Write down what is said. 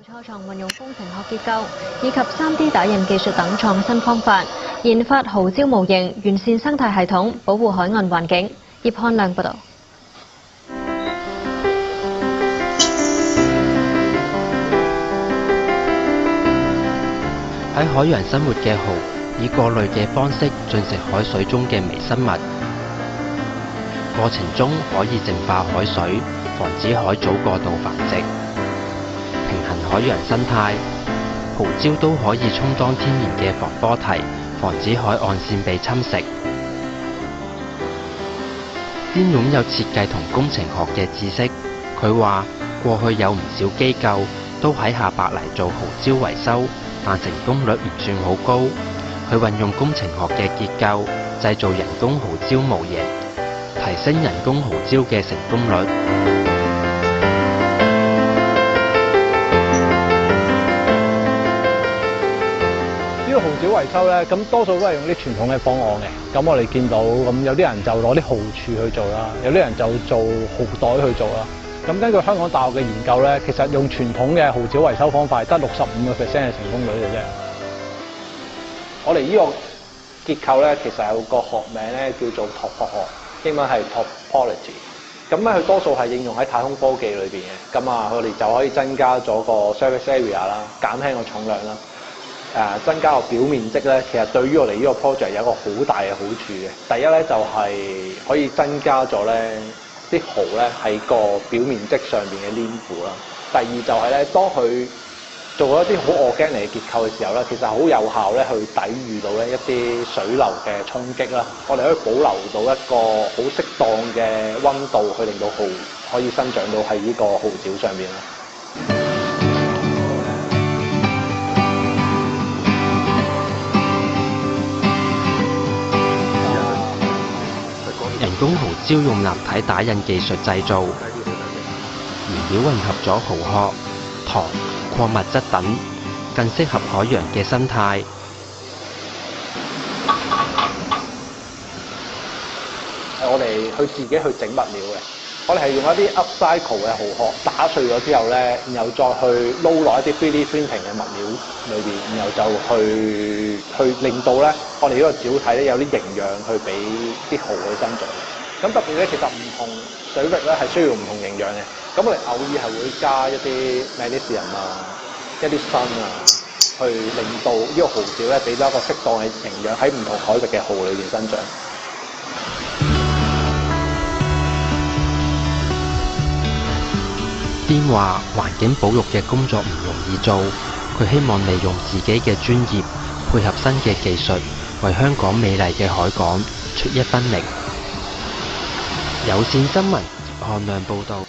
初創運用工程學結構以及 3D 打印技術等創新方法，研發蠔礁模型，完善生態系統，保護海岸環境。葉漢亮報導。喺海洋生活嘅蠔，以過濾嘅方式進食海水中嘅微生物，過程中可以淨化海水，防止海藻過度繁殖，平衡海洋生態。蠔礁都可以充當天然嘅防波堤，防止海岸線被侵蝕。兼擁有設計同工程學嘅知識，佢話過去有唔少機構都喺下白泥做蠔礁維修，但成功率唔算好高。佢運用工程學嘅結構，製造人工蠔礁模型，提升人工蠔礁嘅成功率。呢個蠔礁維修咧，咁多數都係用啲傳統嘅方案嘅。咁我哋見到，咁有啲人就攞啲蠔柱去做啦，有啲人就做蠔袋去做啦。咁根據香港大學嘅研究咧，其實用傳統嘅蠔礁維修方法係得65%嘅成功率嘅啫。我哋呢個結構咧，其實有個學名咧叫做拓撲學，英文係 topology。咁咧，佢多數係應用喺太空科技裏邊嘅。咁啊，我哋就可以增加咗個 surface area 啦，減輕個重量啦。增加個表面積咧，其實對於我哋呢個 project 有一個好大嘅好處嘅。第一咧就係可以增加咗咧啲蠔咧喺個表面積上邊嘅黏附啦。第二就係咧，當佢做咗一啲好 organic 嘅結構嘅時候咧，其實好有效咧去抵禦到咧一啲水流嘅衝擊啦。我哋可以保留到一個好適當嘅溫度，去令到蠔可以生長到喺呢個蠔礁上邊啦。人工蠔礁用立體打印技術製造，原料混合咗蠔殼、糖、礦物質等，更適合海洋嘅生態。我哋去自己去整物料嘅，我哋係用一啲 upcycle 嘅蠔殼打碎咗之後咧，然後再去撈落一啲 3D printing 嘅物料裏邊，然後就去令到咧我哋呢個礁體咧有啲營養去俾啲蠔去生長。咁特別咧，其實唔同水域咧係需要唔同營養嘅。咁我哋偶爾係會加一啲 magnesium 啊、一啲鋅啊，去令到呢個蠔礁咧俾到一個適當嘅營養喺唔同海域嘅蠔裏邊生長。邊話環境保育嘅工作唔容易做，佢希望利用自己嘅專業，配合新嘅技術，為香港美麗嘅海港出一分力。有線新聞，葉漢亮報導。